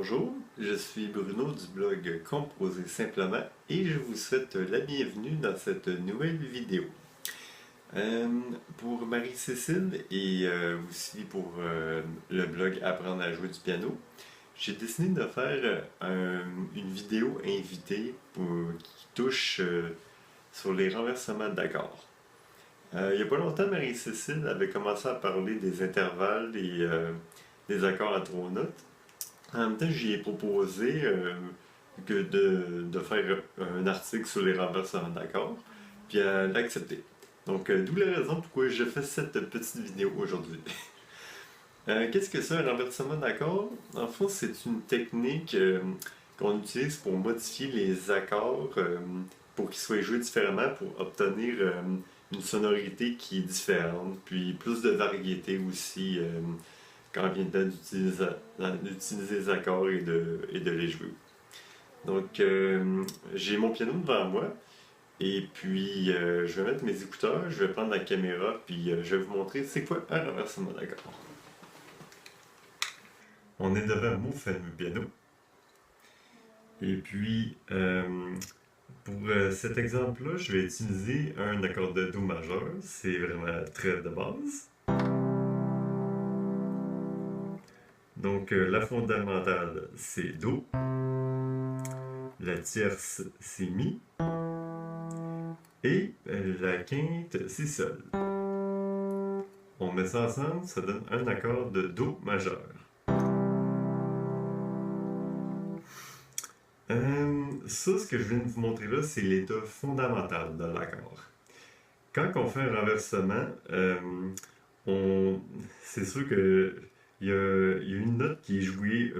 Bonjour, je suis Bruno du blog Composer Simplement et je vous souhaite la bienvenue dans cette nouvelle vidéo. Pour Marie-Cécile et aussi pour le blog Apprendre à jouer du piano, j'ai décidé de faire une vidéo invitée qui touche sur les renversements d'accords. Il n'y a pas longtemps, Marie-Cécile avait commencé à parler des intervalles et des accords à trois notes. En même temps, j'y ai proposé de faire un article sur les renversements d'accords, puis elle a accepté. Donc, d'où la raison pourquoi je fais cette petite vidéo aujourd'hui. Qu'est-ce que c'est un renversement d'accords? En fait, c'est une technique qu'on utilise pour modifier les accords pour qu'ils soient joués différemment, pour obtenir une sonorité qui est différente, puis plus de variété aussi quand vient le temps d'utiliser les accords et de les jouer. Donc, j'ai mon piano devant moi, et puis je vais mettre mes écouteurs, je vais prendre la caméra, puis je vais vous montrer c'est quoi un renversement d'accords. On est devant mon fameux piano. Et puis, pour cet exemple-là, je vais utiliser un accord de Do majeur. C'est vraiment très de base. Donc, la fondamentale, c'est Do. La tierce, c'est Mi. Et la quinte, c'est Sol. On met ça ensemble, ça donne un accord de Do majeur. Ça, ce que je viens de vous montrer là, c'est l'état fondamental de l'accord. Quand on fait un renversement, c'est sûr que il y a une note qui est jouée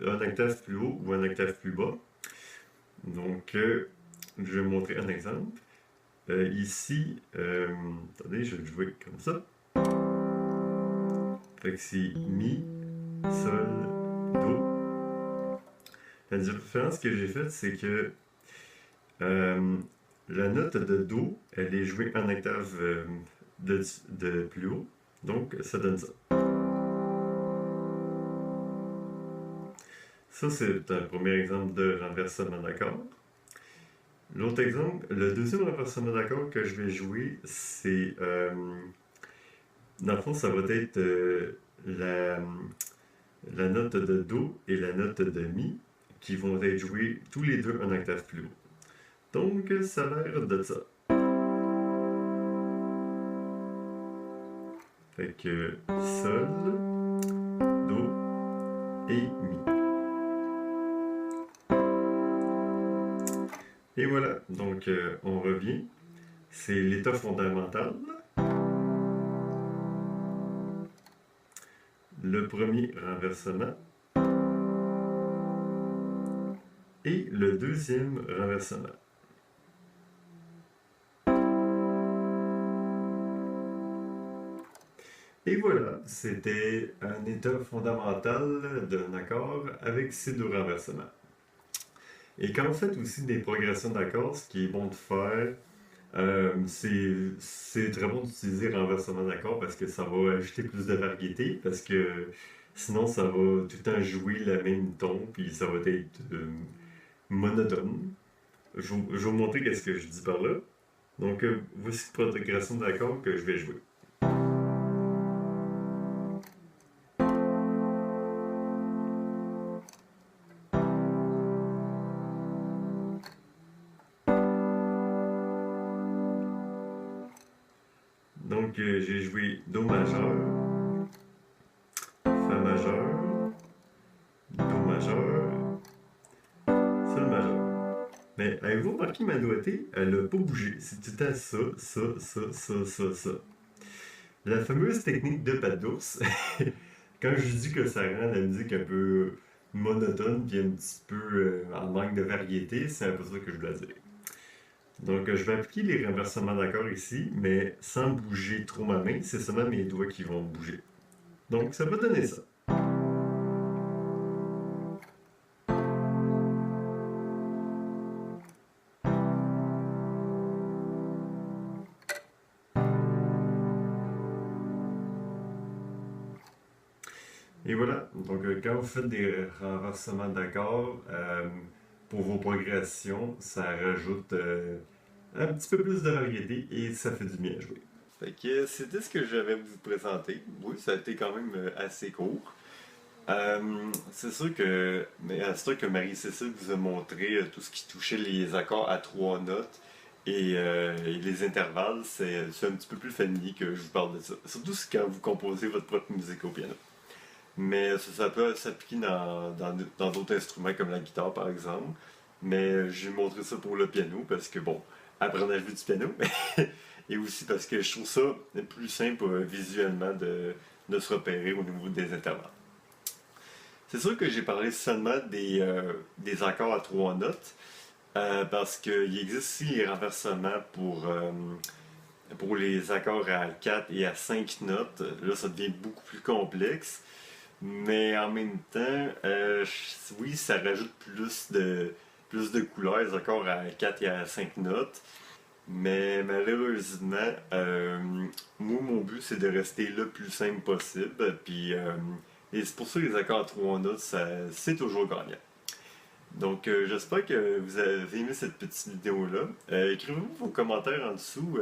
un octave plus haut ou un octave plus bas. Donc, je vais vous montrer un exemple. Ici, attendez, je vais le jouer comme ça. Fait que c'est Mi, Sol, Do. La différence que j'ai faite, c'est que la note de Do, elle est jouée en octave de plus haut. Donc, ça donne ça. Ça, c'est un premier exemple de renversement d'accords. L'autre exemple, le deuxième renversement d'accords que je vais jouer, c'est... dans le fond, ça va être la note de Do et la note de Mi qui vont être joués tous les deux en octave plus haut. Donc, ça a l'air de ça. Fait que Sol, Do et Mi. Et voilà, donc on revient. C'est l'état fondamental. Le premier renversement. Et le deuxième renversement. Et voilà, c'était un état fondamental d'un accord avec ces deux renversements. Et quand vous faites aussi des progressions d'accords, ce qui est bon de faire, c'est très bon d'utiliser renversement d'accords parce que ça va ajouter plus de variété, parce que sinon ça va tout le temps jouer la même ton, puis ça va être monotone. Je vais vous montrer qu'est-ce que je dis par là. Donc, voici la progression d'accords que je vais jouer. Donc, j'ai joué Do majeur, Fa majeur, Do majeur, Sol majeur. Mais avez-vous remarqué ma doigté? Elle n'a pas bougé. C'est tout le temps ça, ça, ça, ça, ça, ça. La fameuse technique de patte d'ours. Quand je dis que ça rend la musique un peu monotone puis un petit peu en manque de variété, c'est un peu ça que je dois dire. Donc, je vais appliquer les renversements d'accords ici, mais sans bouger trop ma main. C'est seulement mes doigts qui vont bouger. Donc, ça va donner ça. Et voilà, donc quand vous faites des renversements d'accords, pour vos progressions, ça rajoute un petit peu plus de variété et ça fait du bien à jouer. Fait que c'était ce que j'avais à vous présenter. Oui, ça a été quand même assez court. C'est sûr que, Marie-Cécile vous a montré tout ce qui touchait les accords à trois notes et les intervalles, c'est un petit peu plus familier que je vous parle de ça. Surtout quand vous composez votre propre musique au piano. Mais ça peut s'appliquer dans d'autres instruments comme la guitare par exemple. Mais j'ai montré ça pour le piano parce que bon, apprendre à jouer du piano, et aussi parce que je trouve ça plus simple visuellement de se repérer au niveau des intervalles. C'est sûr que j'ai parlé seulement des accords à trois notes, parce qu'il existe aussi les renversements pour les accords à 4 et à 5 notes. Là, ça devient beaucoup plus complexe. Mais en même temps, oui, ça rajoute plus de couleurs, les accords à 4 et à 5 notes. Mais malheureusement, moi, mon but, c'est de rester le plus simple possible. Et c'est pour ça que les accords à trois notes, c'est toujours gagnant. Donc, j'espère que vous avez aimé cette petite vidéo-là. Écrivez-vous vos commentaires en dessous.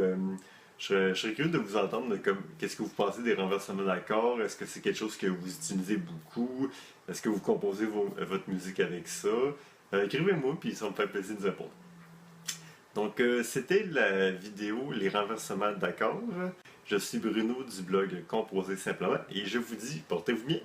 Je serais curieux de vous entendre qu'est-ce que vous pensez des renversements d'accords. Est-ce que c'est quelque chose que vous utilisez beaucoup? Est-ce que vous composez votre musique avec ça? Écrivez-moi, puis ça me fait plaisir de vous répondre. Donc, c'était la vidéo Les renversements d'accords. Je suis Bruno du blog Composer Simplement et je vous dis, portez-vous bien!